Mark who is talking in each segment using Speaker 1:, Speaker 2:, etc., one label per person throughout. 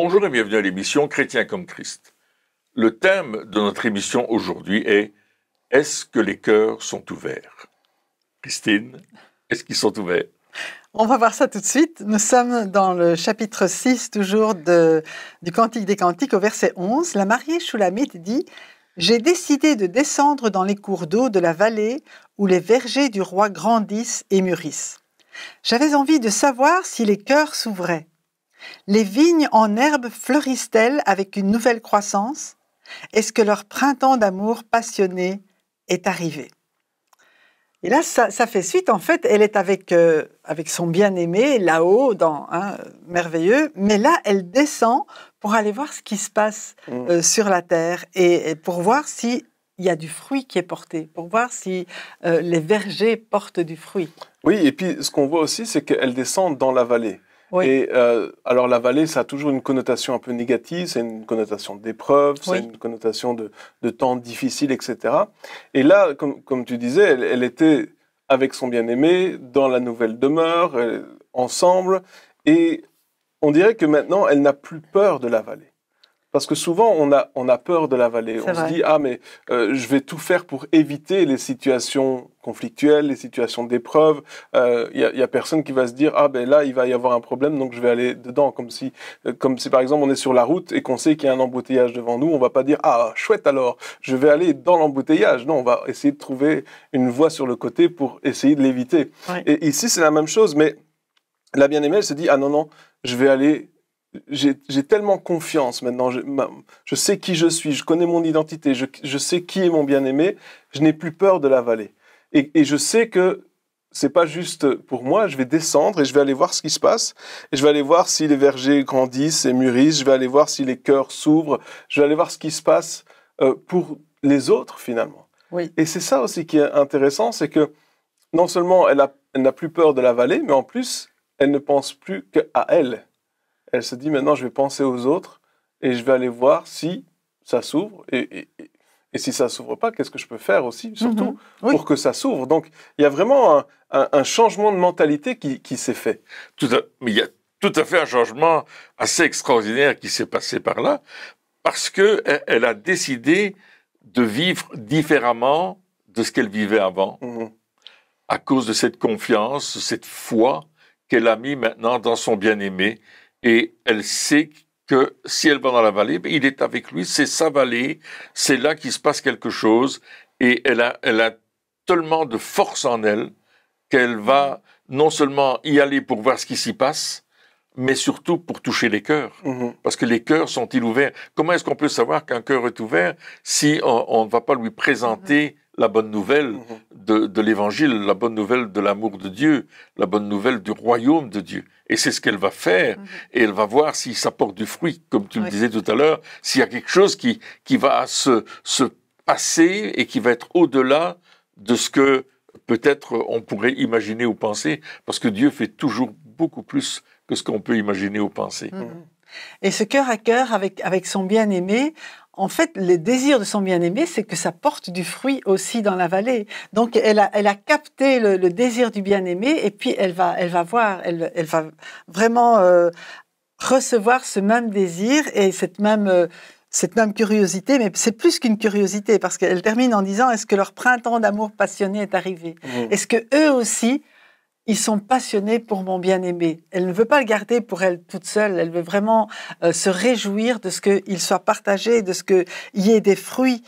Speaker 1: Bonjour et bienvenue à l'émission Chrétien comme Christ. Le thème de notre émission aujourd'hui est « Est-ce que les cœurs sont ouverts ?» Christine, est-ce qu'ils sont ouverts?
Speaker 2: On va voir ça tout de suite. Nous sommes dans le chapitre 6, toujours du Cantique des Cantiques, au verset 11. La mariée Shulamite dit « J'ai décidé de descendre dans les cours d'eau de la vallée où les vergers du roi grandissent et mûrissent. J'avais envie de savoir si les cœurs s'ouvraient. Les vignes en herbe fleurissent-elles avec une nouvelle croissance? Est-ce que leur printemps d'amour passionné est arrivé ?» Et là, ça fait suite. En fait, elle est avec son bien-aimé là-haut, merveilleux. Mais là, elle descend pour aller voir ce qui se passe sur la terre et pour voir s'il y a du fruit qui est porté, pour voir si les vergers portent du fruit.
Speaker 3: Oui, et puis ce qu'on voit aussi, c'est qu'elle descend dans la vallée. Oui. Et alors la vallée, ça a toujours une connotation un peu négative, c'est une connotation d'épreuve, c'est une connotation de temps difficile, etc. Et là, comme tu disais, elle était avec son bien-aimé dans la nouvelle demeure, ensemble, et on dirait que maintenant, elle n'a plus peur de la vallée. Parce que souvent, on a peur de la vallée. On se dit, je vais tout faire pour éviter les situations conflictuelles, les situations d'épreuve. Il y a personne qui va se dire, là, il va y avoir un problème, donc je vais aller dedans. Comme si par exemple, on est sur la route et qu'on sait qu'il y a un embouteillage devant nous, on va pas dire, chouette alors, je vais aller dans l'embouteillage. Non, on va essayer de trouver une voie sur le côté pour essayer de l'éviter. Ouais. Et ici, c'est la même chose, mais la bien-aimée, elle se dit, non, je vais aller... J'ai tellement confiance maintenant, je sais qui je suis, je connais mon identité, je sais qui est mon bien-aimé, je n'ai plus peur de la vallée. Et je sais que c'est pas juste pour moi, je vais descendre et je vais aller voir ce qui se passe, et je vais aller voir si les vergers grandissent et mûrissent, je vais aller voir si les cœurs s'ouvrent, je vais aller voir ce qui se passe pour les autres finalement. Oui. Et c'est ça aussi qui est intéressant, c'est que non seulement elle n'a plus peur de la vallée, mais en plus, elle ne pense plus qu'à elle. Elle se dit maintenant, je vais penser aux autres et je vais aller voir si ça s'ouvre. Et si ça ne s'ouvre pas, qu'est-ce que je peux faire aussi, surtout, pour que ça s'ouvre. Donc, il y a vraiment un changement de mentalité qui s'est fait.
Speaker 1: Mais il y a tout à fait un changement assez extraordinaire qui s'est passé par là, parce qu'elle a décidé de vivre différemment de ce qu'elle vivait avant, à cause de cette confiance, cette foi qu'elle a mis maintenant dans son bien-aimé. Et elle sait que si elle va dans la vallée, il est avec lui, c'est sa vallée, c'est là qu'il se passe quelque chose. Et elle a tellement de force en elle qu'elle va non seulement y aller pour voir ce qui s'y passe, mais surtout pour toucher les cœurs. Parce que les cœurs sont-ils ouverts? Comment est-ce qu'on peut savoir qu'un cœur est ouvert si on ne va pas lui présenter la bonne nouvelle de l'Évangile, la bonne nouvelle de l'amour de Dieu, la bonne nouvelle du royaume de Dieu. Et c'est ce qu'elle va faire, et elle va voir si ça porte du fruit, comme tu le disais tout à l'heure, s'il y a quelque chose qui va se passer et qui va être au-delà de ce que peut-être on pourrait imaginer ou penser, parce que Dieu fait toujours beaucoup plus que ce qu'on peut imaginer ou penser.
Speaker 2: Et ce cœur à cœur avec son bien-aimé, en fait, le désir de son bien-aimé, c'est que ça porte du fruit aussi dans la vallée. Donc, elle a capté le désir du bien-aimé, et puis elle va voir, elle va vraiment recevoir ce même désir et cette même curiosité, mais c'est plus qu'une curiosité, parce qu'elle termine en disant, est-ce que leur printemps d'amour passionné est arrivé? Est-ce que eux aussi, ils sont passionnés pour mon bien-aimé. Elle ne veut pas le garder pour elle toute seule. Elle veut vraiment se réjouir de ce qu'il soit partagé, de ce qu'il y ait des fruits,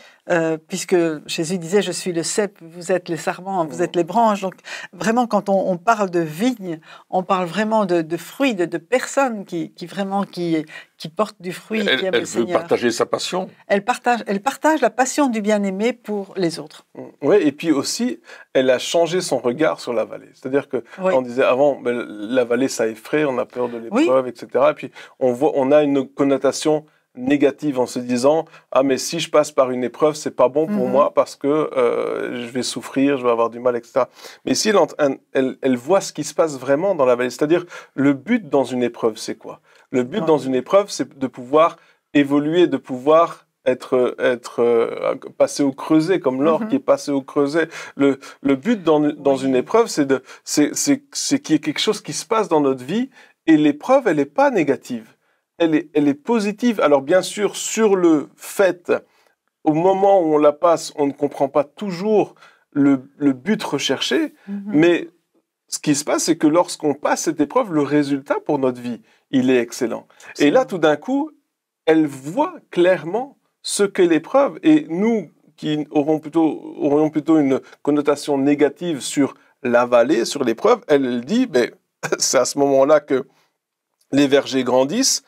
Speaker 2: puisque Jésus disait, je suis le cep, vous êtes les sarments, vous êtes les branches. Donc vraiment, quand on parle de vigne, on parle vraiment de fruits, de personnes qui portent du fruit.
Speaker 1: Elle veut partager sa passion.
Speaker 2: Elle partage la passion du bien-aimé pour les autres.
Speaker 3: Oui, et puis aussi, elle a changé son regard sur la vallée. C'est-à-dire que on disait avant, la vallée, ça effraie, on a peur de l'épreuve, etc. Et puis on a une connotation négative en se disant mais si je passe par une épreuve, c'est pas bon pour moi parce que je vais souffrir, je vais avoir du mal, etc. Mais ici, elle voit ce qui se passe vraiment dans la vallée. C'est-à-dire, le but dans une épreuve, c'est quoi? Le but dans une épreuve, c'est de pouvoir évoluer, de pouvoir passer au creuset, comme l'or qui est passé au creuset. Le but dans une épreuve, c'est qu'il y ait quelque chose qui se passe dans notre vie, et l'épreuve, elle n'est pas négative. elle est positive. Alors bien sûr, sur le fait, au moment où on la passe, on ne comprend pas toujours le but recherché, mais ce qui se passe, c'est que lorsqu'on passe cette épreuve, le résultat pour notre vie, il est excellent. Et là, tout d'un coup, elle voit clairement ce qu'est l'épreuve. Et nous, qui aurions plutôt une connotation négative sur la vallée, sur l'épreuve, elle dit, ben, c'est à ce moment-là que les vergers grandissent,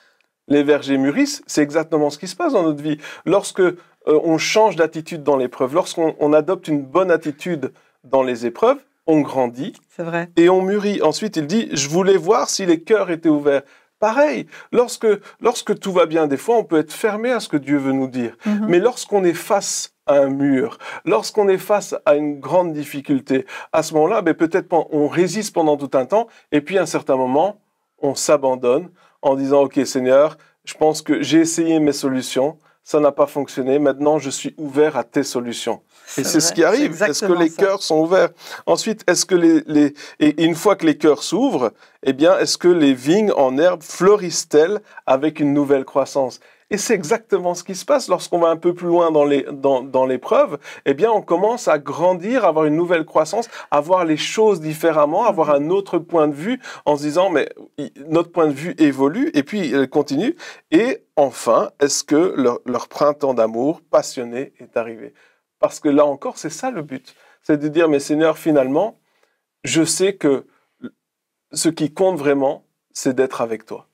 Speaker 3: les vergers mûrissent. C'est exactement ce qui se passe dans notre vie. Lorsque on change d'attitude dans l'épreuve, lorsqu'on adopte une bonne attitude dans les épreuves, on grandit.
Speaker 2: C'est vrai.
Speaker 3: Et on mûrit. Ensuite, il dit, je voulais voir si les cœurs étaient ouverts. Pareil, lorsque tout va bien, des fois, on peut être fermé à ce que Dieu veut nous dire. Mais lorsqu'on est face à un mur, lorsqu'on est face à une grande difficulté, à ce moment-là, ben, peut-être on résiste pendant tout un temps, et puis à un certain moment, on s'abandonne en disant, OK, Seigneur, je pense que j'ai essayé mes solutions, ça n'a pas fonctionné, maintenant je suis ouvert à tes solutions. Et c'est ce qui arrive. Est-ce que les cœurs sont ouverts? Ensuite, est-ce que et une fois que les cœurs s'ouvrent, eh bien, est-ce que les vignes en herbe fleurissent-elles avec une nouvelle croissance? Et c'est exactement ce qui se passe lorsqu'on va un peu plus loin dans l'épreuve. Eh bien, on commence à grandir, à avoir une nouvelle croissance, à voir les choses différemment, à avoir un autre point de vue en se disant, mais notre point de vue évolue et puis il continue. Et enfin, est-ce que leur printemps d'amour passionné est arrivé? Parce que là encore, c'est ça le but. C'est de dire, mais Seigneur, finalement, je sais que ce qui compte vraiment, c'est d'être avec toi.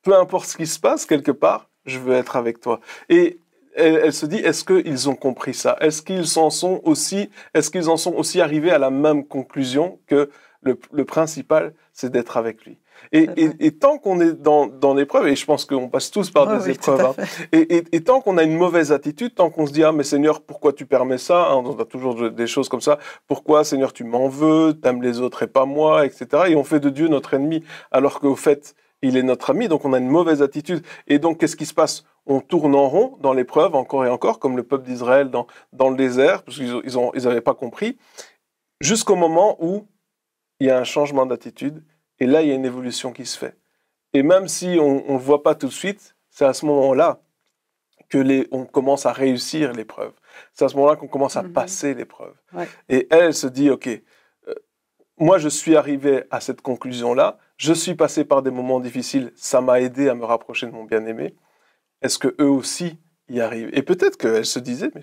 Speaker 3: Peu importe ce qui se passe, quelque part, je veux être avec toi. Et elle se dit, est-ce qu'ils ont compris ça? Est-ce qu'ils en sont aussi arrivés à la même conclusion que le principal, c'est d'être avec lui? Et tant qu'on est dans l'épreuve, et je pense qu'on passe tous par des épreuves, et tant qu'on a une mauvaise attitude, tant qu'on se dit, ah mais Seigneur, pourquoi tu permets ça? On a toujours des choses comme ça. Pourquoi, Seigneur, tu m'en veux? T'aimes les autres et pas moi, etc. Et on fait de Dieu notre ennemi, alors qu'au fait, il est notre ami, donc on a une mauvaise attitude. Et donc, qu'est-ce qui se passe? On tourne en rond dans l'épreuve, encore et encore, comme le peuple d'Israël dans le désert, parce qu'ils n'avaient pas compris, jusqu'au moment où il y a un changement d'attitude, et là, il y a une évolution qui se fait. Et même si on ne le voit pas tout de suite, c'est à ce moment-là on commence à réussir l'épreuve. C'est à ce moment-là qu'on commence à passer l'épreuve. Ouais. Et elle se dit, OK, moi, je suis arrivé à cette conclusion-là, je suis passé par des moments difficiles, ça m'a aidé à me rapprocher de mon bien-aimé. Est-ce qu'eux aussi y arrivent? Et peut-être qu'elle se disait, mais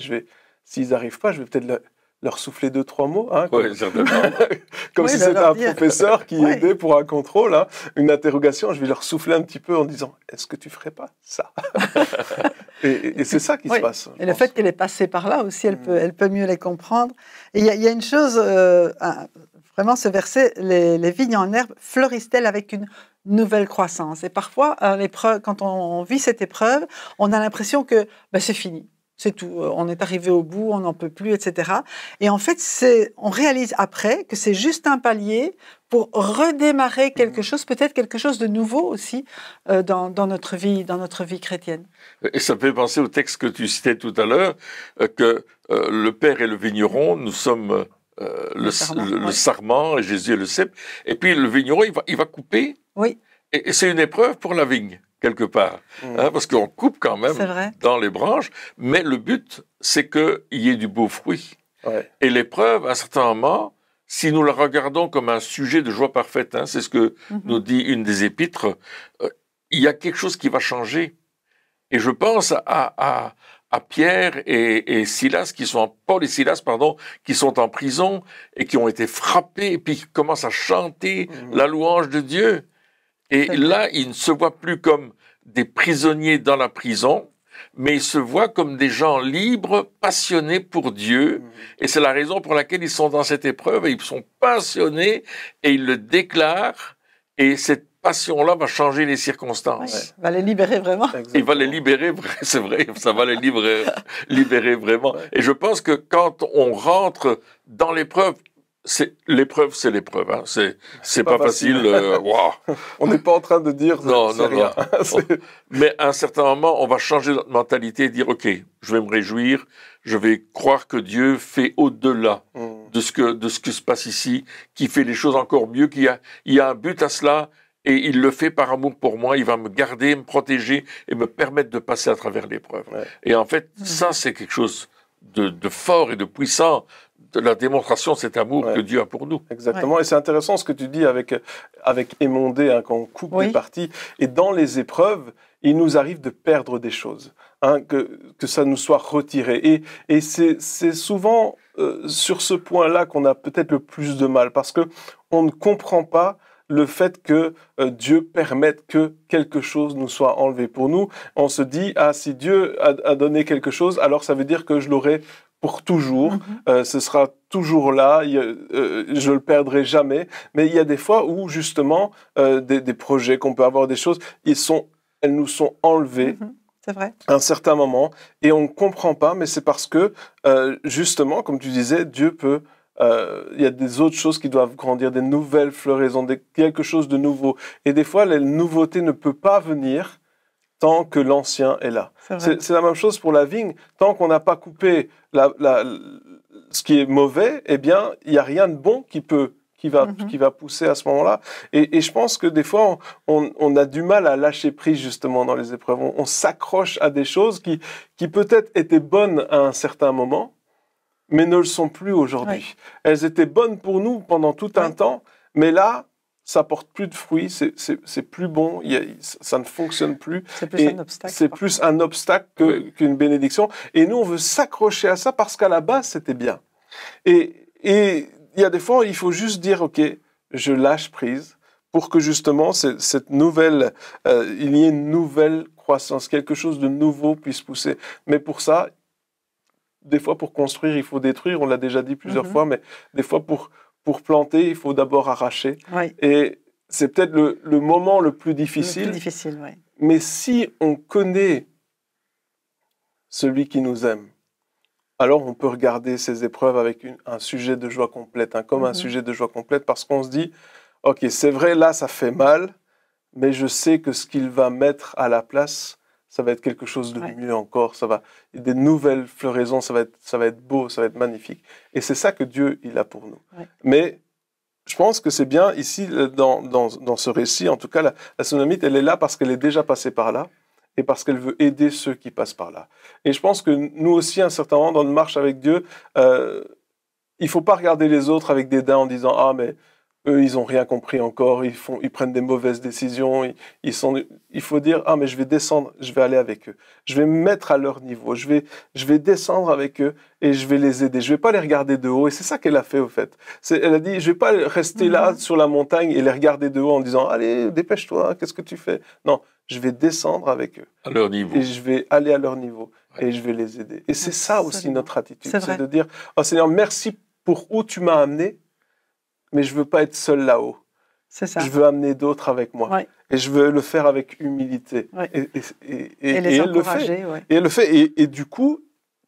Speaker 3: s'ils n'arrivent pas, je vais peut-être leur souffler 2-3 mots. Hein,
Speaker 1: oui, certainement.
Speaker 3: Comme si c'était un professeur qui aidait pour un contrôle, hein, une interrogation, je vais leur souffler un petit peu en disant, est-ce que tu ferais pas ça? et c'est ça qui se passe.
Speaker 2: Et le fait qu'elle est passée par là aussi, elle peut mieux les comprendre. Et il y a une chose... Vraiment, ce verset, les vignes en herbe fleurissent-elles avec une nouvelle croissance? Et parfois, quand on vit cette épreuve, on a l'impression que c'est fini, c'est tout, on est arrivé au bout, on n'en peut plus, etc. Et en fait, on réalise après que c'est juste un palier pour redémarrer quelque chose, peut-être quelque chose de nouveau aussi dans notre vie chrétienne.
Speaker 1: Et ça me fait penser au texte que tu citais tout à l'heure, que le Père et le vigneron, nous sommes... le sarment, et Jésus est le cep. Et puis le vigneron, il va couper.
Speaker 2: Oui.
Speaker 1: Et c'est une épreuve pour la vigne, quelque part. Hein, parce qu'on coupe quand même dans les branches. Mais le but, c'est qu'il y ait du beau fruit. Ouais. Et l'épreuve, à un certain moment, si nous la regardons comme un sujet de joie parfaite, hein, c'est ce que nous dit une des épîtres, il y a quelque chose qui va changer. Et je pense à Pierre et Silas, Paul et Silas, qui sont en prison et qui ont été frappés et puis qui commencent à chanter la louange de Dieu. Et là, ils ne se voient plus comme des prisonniers dans la prison, mais ils se voient comme des gens libres, passionnés pour Dieu. Et c'est la raison pour laquelle ils sont dans cette épreuve et ils sont passionnés et ils le déclarent. Et cette passion-là va changer les circonstances.
Speaker 2: Ouais, va les libérer vraiment.
Speaker 1: Il va les libérer, c'est vrai, ça va les libérer vraiment. Ouais. Et je pense que quand on rentre dans l'épreuve, l'épreuve, c'est l'épreuve. Hein. C'est pas facile. Wow.
Speaker 3: On n'est pas en train de dire
Speaker 1: non.
Speaker 3: Rien.
Speaker 1: Mais à un certain moment, on va changer notre mentalité et dire, OK, je vais me réjouir, je vais croire que Dieu fait au-delà de ce que se passe ici, qui fait les choses encore mieux, qu'il y a un but à cela. et il le fait par amour pour moi, il va me garder, me protéger et me permettre de passer à travers l'épreuve. Ouais. Et en fait, ça, c'est quelque chose de fort et de puissant, de la démonstration de cet amour que Dieu a pour nous.
Speaker 3: Exactement, et c'est intéressant ce que tu dis avec émondé, hein, quand on coupe des parties. Et dans les épreuves, il nous arrive de perdre des choses, hein, que ça nous soit retiré. Et c'est souvent sur ce point-là qu'on a peut-être le plus de mal, parce que on ne comprend pas le fait que Dieu permette que quelque chose nous soit enlevé. Pour nous, on se dit, ah, si Dieu a donné quelque chose, alors ça veut dire que je l'aurai pour toujours, ce sera toujours là, je le perdrai jamais. Mais il y a des fois où, justement, des projets qu'on peut avoir, des choses, elles nous sont enlevées.
Speaker 2: C'est vrai.
Speaker 3: À un certain moment, et on ne comprend pas, mais c'est parce que, justement, comme tu disais, Dieu peut... il y a des autres choses qui doivent grandir, des nouvelles floraisons, quelque chose de nouveau. Et des fois, la nouveauté ne peut pas venir tant que l'ancien est là. C'est la même chose pour la vigne. Tant qu'on n'a pas coupé ce qui est mauvais, eh bien, il n'y a rien de bon qui va pousser à ce moment-là. Et je pense que des fois, on a du mal à lâcher prise justement dans les épreuves. On s'accroche à des choses qui peut-être étaient bonnes à un certain moment, mais ne le sont plus aujourd'hui. Oui. Elles étaient bonnes pour nous pendant tout un temps, mais là, ça porte plus de fruits, c'est plus bon, ça ne fonctionne plus.
Speaker 2: C'est plus un obstacle.
Speaker 3: C'est plus un obstacle qu'une bénédiction. Et nous, on veut s'accrocher à ça parce qu'à la base, c'était bien. Et il y a des fois, il faut juste dire, OK, je lâche prise pour que justement, cette nouvelle, il y ait une nouvelle croissance, quelque chose de nouveau puisse pousser. Mais pour ça, des fois, pour construire, il faut détruire. On l'a déjà dit plusieurs fois, mais des fois, pour planter, il faut d'abord arracher.
Speaker 2: Oui.
Speaker 3: Et c'est peut-être le moment le plus difficile.
Speaker 2: Le plus difficile, oui.
Speaker 3: Mais si on connaît celui qui nous aime, alors on peut regarder ces épreuves avec un sujet de joie complète, comme un sujet de joie complète, parce qu'on se dit, OK, c'est vrai, là, ça fait mal, mais je sais que ce qu'il va mettre à la place, ça va être quelque chose de mieux encore, des nouvelles floraisons, ça va être beau, ça va être magnifique. Et c'est ça que Dieu, il a pour nous. Ouais. Mais je pense que c'est bien ici, dans ce récit, en tout cas, la Sunamite, elle est là parce qu'elle est déjà passée par là et parce qu'elle veut aider ceux qui passent par là. Et je pense que nous aussi, à un certain moment, dans notre marche avec Dieu, il ne faut pas regarder les autres avec dédain en disant « Ah, mais eux, ils n'ont rien compris encore, ils prennent des mauvaises décisions. Il faut dire, ah, mais je vais descendre, je vais aller avec eux. Je vais me mettre à leur niveau. Je vais descendre avec eux et je vais les aider. Je ne vais pas les regarder de haut. Et c'est ça qu'elle a fait, au fait. Elle a dit, je ne vais pas rester là sur la montagne et les regarder de haut en disant, allez, dépêche-toi, qu'est-ce que tu fais? Non, je vais descendre avec eux.
Speaker 1: À leur niveau.
Speaker 3: Et je vais aller à leur niveau et je vais les aider. Et c'est ça aussi notre attitude. C'est de dire, oh Seigneur, merci pour où tu m'as amené, mais je ne veux pas être seul là-haut.
Speaker 2: C'est ça.
Speaker 3: Je veux amener d'autres avec moi.
Speaker 2: Ouais.
Speaker 3: Et je veux le faire avec humilité.
Speaker 2: Ouais.
Speaker 3: Et les encourager. Et elle le fait. Et du coup,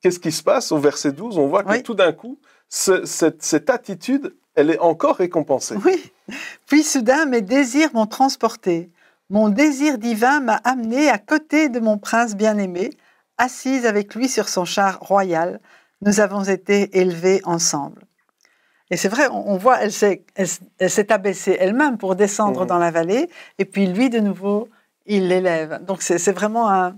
Speaker 3: qu'est-ce qui se passe au verset 12? On voit que tout d'un coup, cette attitude, elle est encore récompensée.
Speaker 2: Oui. Puis soudain, mes désirs m'ont transporté. Mon désir divin m'a amené à côté de mon prince bien-aimé, assise avec lui sur son char royal. Nous avons été élevés ensemble. Et c'est vrai, on voit, elle s'est abaissée elle-même pour descendre dans la vallée, et puis lui, de nouveau, il l'élève. Donc c'est vraiment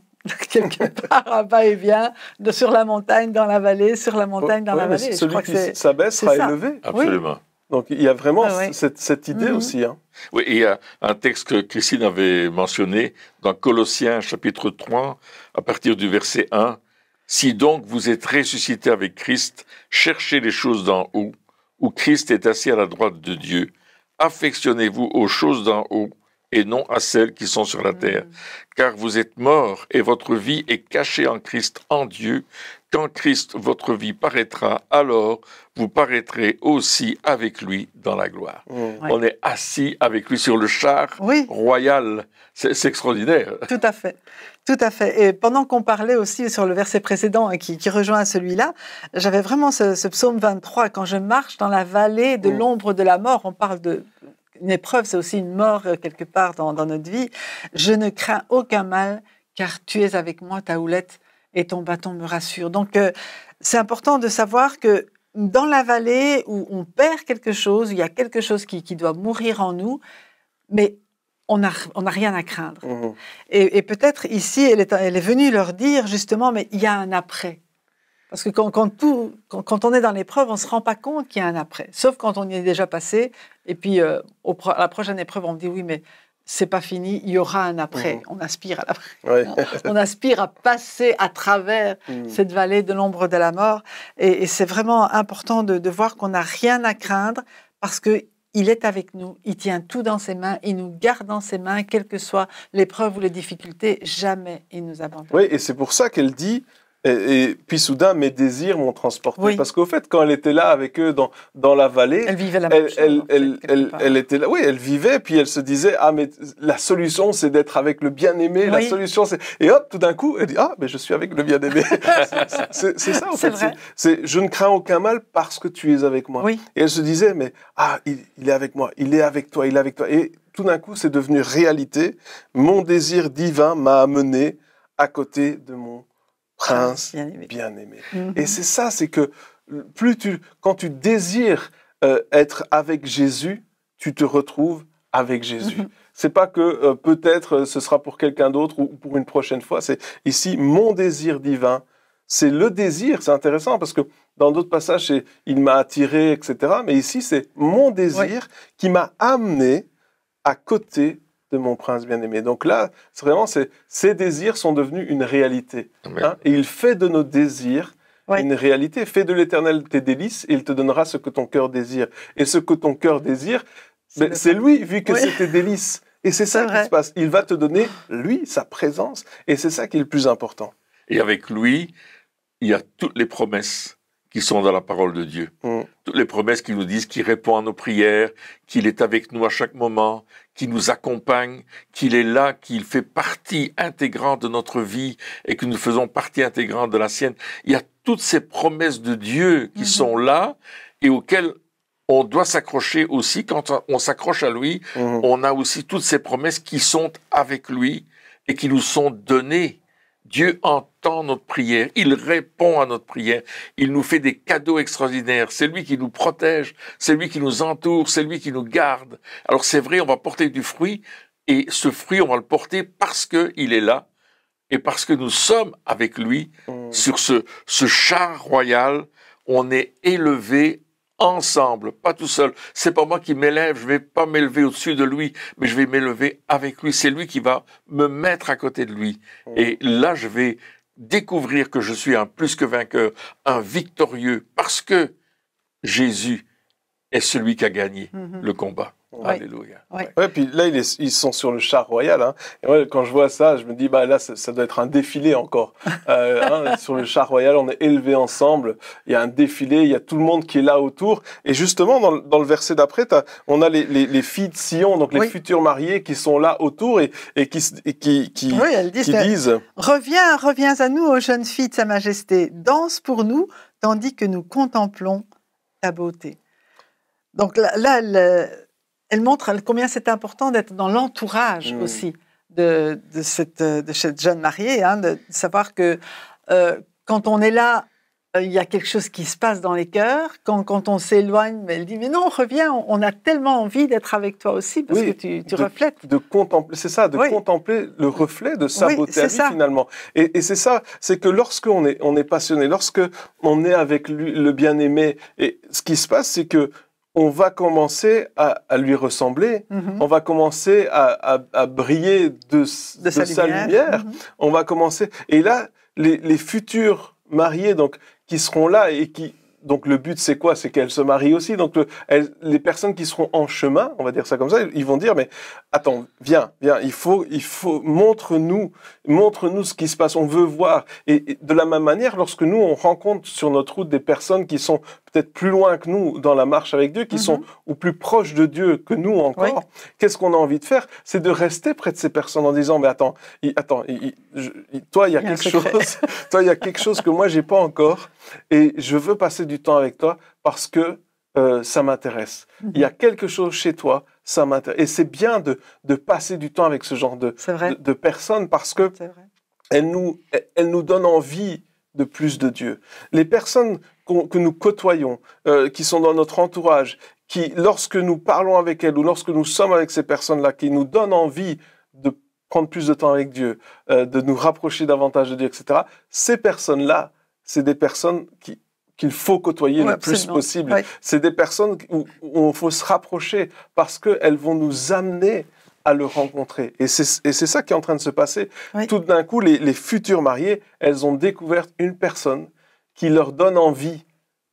Speaker 2: quelque part un va-et-vient sur la montagne, dans la vallée, sur la montagne, dans la vallée.
Speaker 3: Celui qui s'abaisse sera élevé.
Speaker 1: Absolument.
Speaker 2: Oui.
Speaker 3: Donc il y a vraiment cette idée aussi. Hein.
Speaker 1: Oui, il y a un texte que Christine avait mentionné dans Colossiens chapitre 3, à partir du verset 1. « Si donc vous êtes ressuscités avec Christ, cherchez les choses d'en haut, où Christ est assis à la droite de Dieu. Affectionnez-vous aux choses d'en haut et non à celles qui sont sur la terre. Car vous êtes morts et votre vie est cachée en Christ, en Dieu. Quand Christ, votre vie, paraîtra, alors vous paraîtrez aussi avec lui dans la gloire. » On est assis avec lui sur le char royal. C'est extraordinaire.
Speaker 2: Tout à fait. Tout à fait. Et pendant qu'on parlait aussi sur le verset précédent qui rejoint celui-là, j'avais vraiment ce psaume 23. Quand je marche dans la vallée de l'ombre de la mort, on parle d'une épreuve, c'est aussi une mort quelque part dans notre vie. Je ne crains aucun mal, car tu es avec moi, ta houlette et ton bâton me rassurent. Donc, c'est important de savoir que dans la vallée où on perd quelque chose, il y a quelque chose qui doit mourir en nous, mais on n'a rien à craindre. Et peut-être ici, elle est venue leur dire justement, mais il y a un après. Parce que quand on est dans l'épreuve, on ne se rend pas compte qu'il y a un après. Sauf quand on y est déjà passé. Et puis, à la prochaine épreuve, on me dit, oui, mais c'est pas fini, il y aura un après. On aspire à l'après.
Speaker 3: Ouais.
Speaker 2: On aspire à passer à travers cette vallée de l'ombre de la mort. Et c'est vraiment important de voir qu'on n'a rien à craindre parce qu'il est avec nous, il tient tout dans ses mains, il nous garde dans ses mains, quelle que soit l'épreuve ou les difficultés, jamais il nous abandonne.
Speaker 3: Oui, et c'est pour ça qu'elle dit... Et puis soudain, mes désirs m'ont transporté. Oui. Parce qu'au fait, quand elle était là avec eux dans la vallée,
Speaker 2: elle vivait la même chose.
Speaker 3: Elle était là. Oui, elle vivait. Puis elle se disait, ah, mais la solution, c'est d'être avec le bien-aimé. Oui. La solution, c'est. Et hop, tout d'un coup, elle dit, ah, mais je suis avec le bien-aimé. c'est ça, en fait. C'est je ne crains aucun mal parce que tu es avec moi.
Speaker 2: Oui.
Speaker 3: Et elle se disait, mais ah, il est avec moi. Il est avec toi. Il est avec toi. Et tout d'un coup, c'est devenu réalité. Mon désir divin m'a amené à côté de mon prince bien-aimé. Et c'est ça, c'est que quand tu désires être avec Jésus, tu te retrouves avec Jésus. C'est pas que peut-être ce sera pour quelqu'un d'autre ou pour une prochaine fois. C'est ici mon désir divin. C'est le désir. C'est intéressant parce que dans d'autres passages, c'est il m'a attiré, etc. Mais ici, c'est mon désir qui m'a amené à côté de mon prince bien-aimé. Donc là, c'est vraiment, ces désirs sont devenus une réalité. Hein? Et il fait de nos désirs une réalité. Fais de l'Éternel tes délices et il te donnera ce que ton cœur désire. Et ce que ton cœur désire, c'est lui, vu que c'est tes délices. Et c'est ça qui se passe. Il va te donner, lui, sa présence. Et c'est ça qui est le plus important.
Speaker 1: Et avec lui, il y a toutes les promesses qui sont dans la parole de Dieu. Toutes les promesses qui nous disent qu'il répond à nos prières, qu'il est avec nous à chaque moment, qu'il nous accompagne, qu'il est là, qu'il fait partie intégrante de notre vie et que nous faisons partie intégrante de la sienne. Il y a toutes ces promesses de Dieu qui sont là et auxquelles on doit s'accrocher aussi. Quand on s'accroche à lui, on a aussi toutes ces promesses qui sont avec lui et qui nous sont données. Dieu entend notre prière, il répond à notre prière, il nous fait des cadeaux extraordinaires, c'est lui qui nous protège, c'est lui qui nous entoure, c'est lui qui nous garde. Alors c'est vrai, on va porter du fruit, et ce fruit, on va le porter parce qu'il est là, et parce que nous sommes avec lui sur ce char royal, on est élevé ensemble, pas tout seul. C'est pas moi qui m'élève, je vais pas m'élever au-dessus de lui, mais je vais m'élever avec lui. C'est lui qui va me mettre à côté de lui. Et là, je vais découvrir que je suis un plus que vainqueur, un victorieux, parce que Jésus est celui qui a gagné le combat. Alléluia.
Speaker 3: Ouais, puis là, ils sont sur le char royal. Hein. Et ouais, quand je vois ça, je me dis, bah là, ça doit être un défilé encore. Sur le char royal, on est élevés ensemble. Il y a un défilé, il y a tout le monde qui est là autour. Et justement, dans le verset d'après, on a les filles de Sion, donc les futurs mariés qui sont là autour et qui disent
Speaker 2: Reviens à nous, ô jeunes filles de Sa Majesté, danse pour nous, tandis que nous contemplons ta beauté. Donc là elle montre combien c'est important d'être dans l'entourage aussi de cette jeune mariée, de savoir que quand on est là, il y a quelque chose qui se passe dans les cœurs. Quand on s'éloigne, elle dit « Mais non, reviens, on a tellement envie d'être avec toi aussi parce que tu reflètes. »
Speaker 3: De contempler, c'est ça, contempler le reflet de sa beauté à lui, finalement. Et c'est ça, c'est que lorsqu'on est passionné, lorsqu'on est avec lui, le bien-aimé, et ce qui se passe, c'est que on va commencer à lui ressembler, on va commencer à briller de sa lumière. On va commencer. Et là, les futurs mariés qui seront là et qui... Donc le but, c'est quoi? C'est qu'elles se marient aussi. Donc les personnes qui seront en chemin, on va dire ça comme ça, ils vont dire, mais attends, viens, il faut montre-nous ce qui se passe, on veut voir. Et de la même manière, lorsque nous, on rencontre sur notre route des personnes qui sont peut-être plus loin que nous dans la marche avec Dieu, qui sont ou plus proches de Dieu que nous encore, qu'est-ce qu'on a envie de faire? C'est de rester près de ces personnes en disant, mais attends, toi, il y a quelque chose, toi, il y a quelque chose que moi, j'ai pas encore, et je veux passer du temps avec toi parce que ça m'intéresse. Il y a quelque chose chez toi, ça m'intéresse. Et c'est bien de passer du temps avec ce genre de personnes parce que elles nous donnent envie de plus de Dieu. Les personnes que nous côtoyons, qui sont dans notre entourage, lorsque nous parlons avec elles ou lorsque nous sommes avec ces personnes-là, qui nous donnent envie de prendre plus de temps avec Dieu, de nous rapprocher davantage de Dieu, etc., ces personnes-là, c'est des personnes qu'il faut côtoyer le plus possible. Ouais. C'est des personnes où il faut se rapprocher parce qu'elles vont nous amener à le rencontrer. Et c'est ça qui est en train de se passer. Oui. Tout d'un coup, les futurs mariés, elles ont découvert une personne qui leur donne envie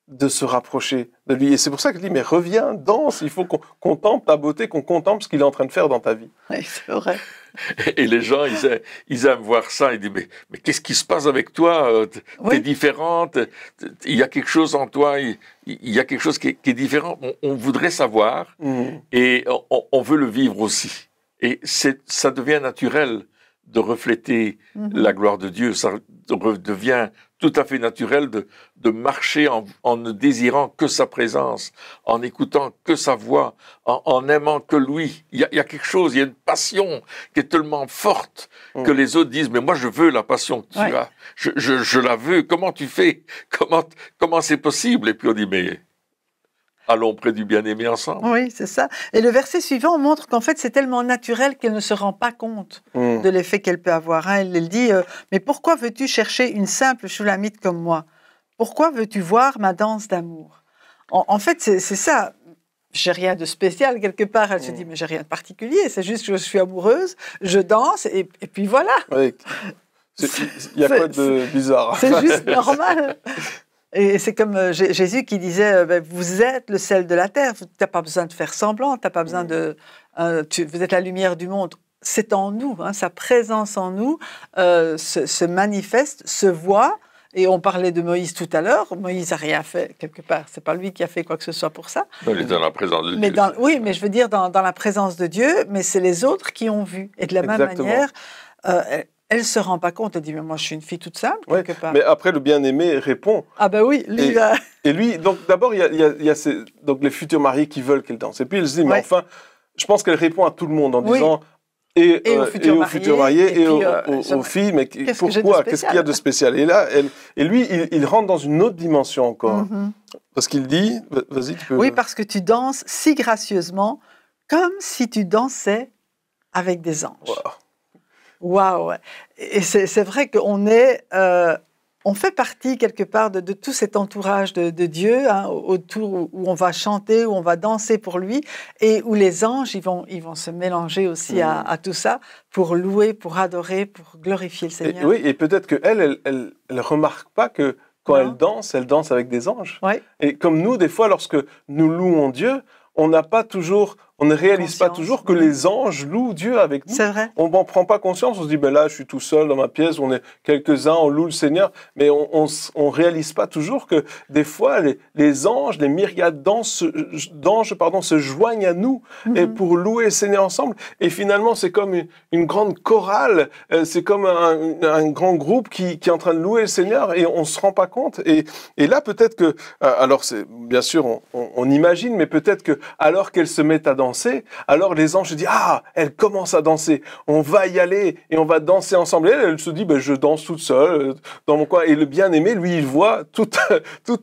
Speaker 3: de se rapprocher de lui. Et c'est pour ça que je dis, mais reviens, danse, il faut qu'on contemple ta beauté, qu'on contemple ce qu'il est en train de faire dans ta vie.
Speaker 2: Oui, c'est vrai.
Speaker 1: Et les gens, ils aiment voir ça. Ils disent, mais qu'est-ce qui se passe avec toi? T'es différente. Il y a quelque chose en toi. Il y a quelque chose qui est différent. On voudrait savoir et on veut le vivre aussi. Et ça devient naturel de refléter la gloire de Dieu. Ça devient tout à fait naturel de marcher en ne désirant que sa présence, en écoutant que sa voix, en aimant que lui. Il y a quelque chose, il y a une passion qui est tellement forte que les autres disent, mais moi je veux la passion que tu as. Je la veux. Comment tu fais? Comment c'est possible? Et puis on dit, mais allons près du bien-aimé ensemble.
Speaker 2: Oui, c'est ça. Et le verset suivant montre qu'en fait, c'est tellement naturel qu'elle ne se rend pas compte de l'effet qu'elle peut avoir. Elle dit, mais pourquoi veux-tu chercher une simple Shulamite comme moi? Pourquoi veux-tu voir ma danse d'amour? En fait, c'est ça. J'ai rien de spécial quelque part. Elle se dit, mais j'ai rien de particulier. C'est juste que je suis amoureuse, je danse, et puis voilà.
Speaker 3: Oui. Il y a quoi de bizarre?
Speaker 2: C'est juste normal. Et c'est comme Jésus qui disait, vous êtes le sel de la terre, tu n'as pas besoin de faire semblant, tu n'as pas besoin de... vous êtes la lumière du monde. C'est en nous, sa présence en nous se manifeste, se voit. Et on parlait de Moïse tout à l'heure. Moïse n'a rien fait quelque part. C'est pas lui qui a fait quoi que ce soit pour ça.
Speaker 1: Il est dans la présence de Dieu.
Speaker 2: Oui, mais je veux dire dans la présence de Dieu, mais c'est les autres qui ont vu. Et de la même manière... elle ne se rend pas compte, elle dit, mais moi je suis une fille toute simple, quelque part.
Speaker 3: Mais après, le bien-aimé répond.
Speaker 2: Ah ben oui, lui...
Speaker 3: Et lui, donc d'abord, il y a donc les futurs mariés qui veulent qu'elle danse. Et puis elle se dit, mais enfin, je pense qu'elle répond à tout le monde en disant, et aux futurs mariés, et aux filles, mais pourquoi? Qu'est-ce qu'il y a de spécial? Et là, lui, il rentre dans une autre dimension encore. Parce qu'il dit, vas-y, tu peux...
Speaker 2: Oui, parce que tu danses si gracieusement, comme si tu dansais avec des anges.
Speaker 3: Wow.
Speaker 2: Waouh! Et c'est vrai qu'on on fait partie quelque part de tout cet entourage de Dieu, autour où on va chanter, où on va danser pour lui, et où les anges ils vont se mélanger aussi à tout ça pour louer, pour adorer, pour glorifier le Seigneur.
Speaker 3: Et peut-être qu'elle remarque pas que quand elle danse avec des anges.
Speaker 2: Ouais.
Speaker 3: Et comme nous, des fois, lorsque nous louons Dieu, on ne réalise pas toujours que les anges louent Dieu avec nous.
Speaker 2: C'est vrai.
Speaker 3: On n'en prend pas conscience. On se dit, ben là, je suis tout seul dans ma pièce, on est quelques-uns, on loue le Seigneur. Mais on réalise pas toujours que des fois, les anges, les myriades d'anges, se joignent à nous et pour louer le Seigneur ensemble. Et finalement, c'est comme une grande chorale. C'est comme un grand groupe qui est en train de louer le Seigneur et on se rend pas compte. Et là, peut-être que, alors c'est, bien sûr, on imagine, mais peut-être que, alors qu'elles se mettent à danser, alors les anges se disent, elle commence à danser, on va y aller et on va danser ensemble. Et elle se dit, je danse toute seule dans mon coin. Et le bien-aimé, lui, il voit tout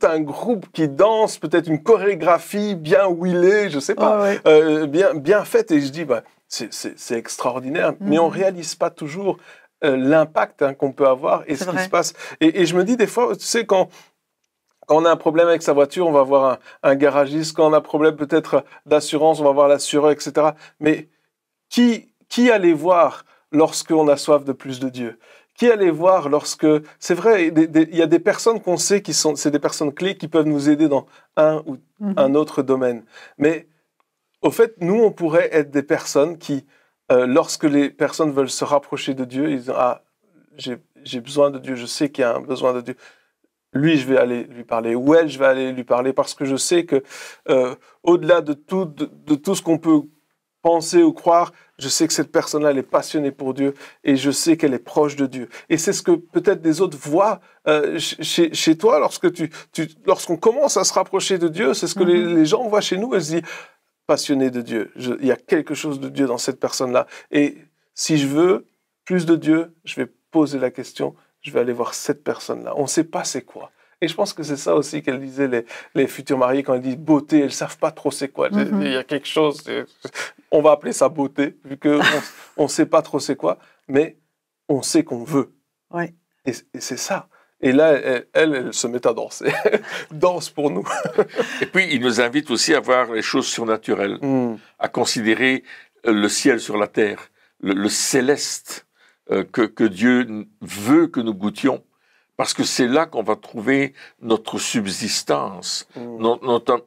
Speaker 3: un groupe qui danse, peut-être une chorégraphie bien huilée, je sais pas, bien faite. Et je dis, c'est extraordinaire, mais on réalise pas toujours l'impact qu'on peut avoir et ce qui se passe. Et je me dis des fois, tu sais, quand on a un problème avec sa voiture, on va voir un garagiste. Quand on a un problème peut-être d'assurance, on va voir l'assureur, etc. Mais qui allait voir lorsqu'on a soif de plus de Dieu? Qui allait voir lorsque... C'est vrai, il y a des personnes qu'on sait c'est des personnes clés qui peuvent nous aider dans un ou un autre domaine. Mais au fait, nous, on pourrait être des personnes qui, lorsque les personnes veulent se rapprocher de Dieu, ils disent, j'ai besoin de Dieu, je sais qu'il y a un besoin de Dieu. Lui, je vais aller lui parler, ou elle, je vais aller lui parler, parce que je sais que, au-delà de tout ce qu'on peut penser ou croire, je sais que cette personne-là, elle est passionnée pour Dieu, et je sais qu'elle est proche de Dieu. Et c'est ce que peut-être des autres voient chez toi, lorsqu'on commence à se rapprocher de Dieu, c'est ce que les gens voient chez nous, elles se disent, passionné de Dieu, il y a quelque chose de Dieu dans cette personne-là. Et si je veux plus de Dieu, je vais poser la question, je vais aller voir cette personne-là. On ne sait pas c'est quoi. Et je pense que c'est ça aussi qu'elle disait, les futurs mariés, quand elles disent beauté, elles ne savent pas trop c'est quoi. Il y a quelque chose, on va appeler ça beauté, vu qu'on ne sait pas trop c'est quoi, mais on sait qu'on veut.
Speaker 2: Ouais.
Speaker 3: Et c'est ça. Et là, elle se met à danser. Danse pour nous.
Speaker 1: Et puis, il nous invite aussi à voir les choses surnaturelles, à considérer le ciel sur la terre, le céleste que Dieu veut que nous goûtions. Parce que c'est là qu'on va trouver notre subsistance,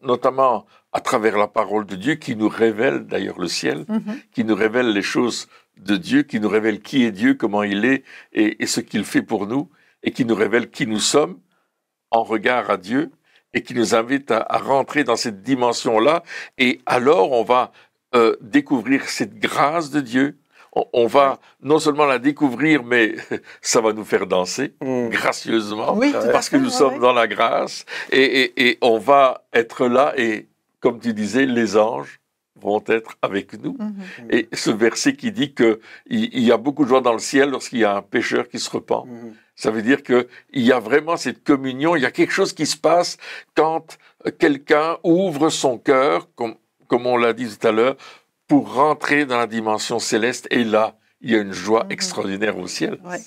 Speaker 1: notamment à travers la parole de Dieu qui nous révèle d'ailleurs le ciel, qui nous révèle les choses de Dieu, qui nous révèle qui est Dieu, comment il est et ce qu'il fait pour nous, et qui nous révèle qui nous sommes en regard à Dieu, et qui nous invite à rentrer dans cette dimension-là. Et alors, on va découvrir cette grâce de Dieu. On va non seulement la découvrir, mais ça va nous faire danser gracieusement, parce que nous sommes dans la grâce, et on va être là, et comme tu disais, les anges vont être avec nous. Et ce verset qui dit qu'il y a beaucoup de joie dans le ciel lorsqu'il y a un pécheur qui se repent. Ça veut dire qu'il y a vraiment cette communion, il y a quelque chose qui se passe quand quelqu'un ouvre son cœur, comme on l'a dit tout à l'heure, pour rentrer dans la dimension céleste. Et là, il y a une joie extraordinaire au ciel. Ouais.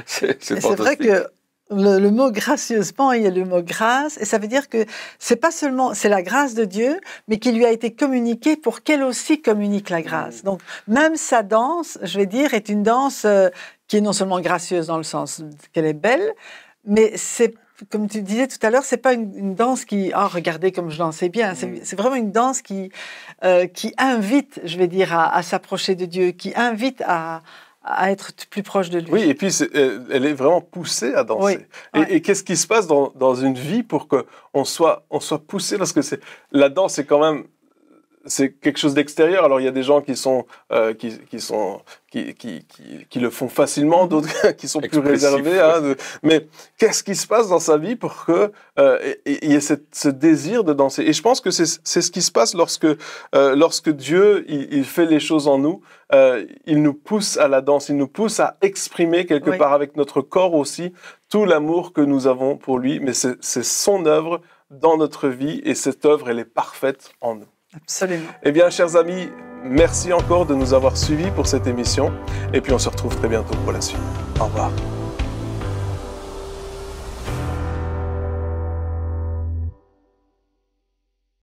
Speaker 1: C'est
Speaker 2: vrai que le mot gracieusement, il y a le mot grâce, et ça veut dire que c'est pas seulement, c'est la grâce de Dieu, mais qui lui a été communiquée pour qu'elle aussi communique la grâce. Donc, même sa danse, je vais dire, est une danse qui est non seulement gracieuse dans le sens qu'elle est belle, mais c'est, comme tu disais tout à l'heure, c'est pas une danse qui, regardez comme je dansais bien. C'est vraiment une danse qui invite, je vais dire, à s'approcher de Dieu, qui invite à être plus proche de lui.
Speaker 3: Oui, et puis elle est vraiment poussée à danser. Oui. Et qu'est-ce qui se passe dans une vie pour qu'on soit poussé, parce que la danse, c'est quand même, c'est quelque chose d'extérieur. Alors il y a des gens qui le font facilement, d'autres qui sont plus réservés. Mais qu'est-ce qui se passe dans sa vie pour que il y ait ce désir de danser? Et je pense que c'est ce qui se passe lorsque Dieu il fait les choses en nous. Il nous pousse à la danse, il nous pousse à exprimer quelque part avec notre corps aussi tout l'amour que nous avons pour lui. Mais c'est son œuvre dans notre vie, et cette œuvre, elle est parfaite en nous.
Speaker 2: Absolument.
Speaker 3: Eh bien, chers amis, merci encore de nous avoir suivis pour cette émission. Et puis, on se retrouve très bientôt pour la suite. Au revoir.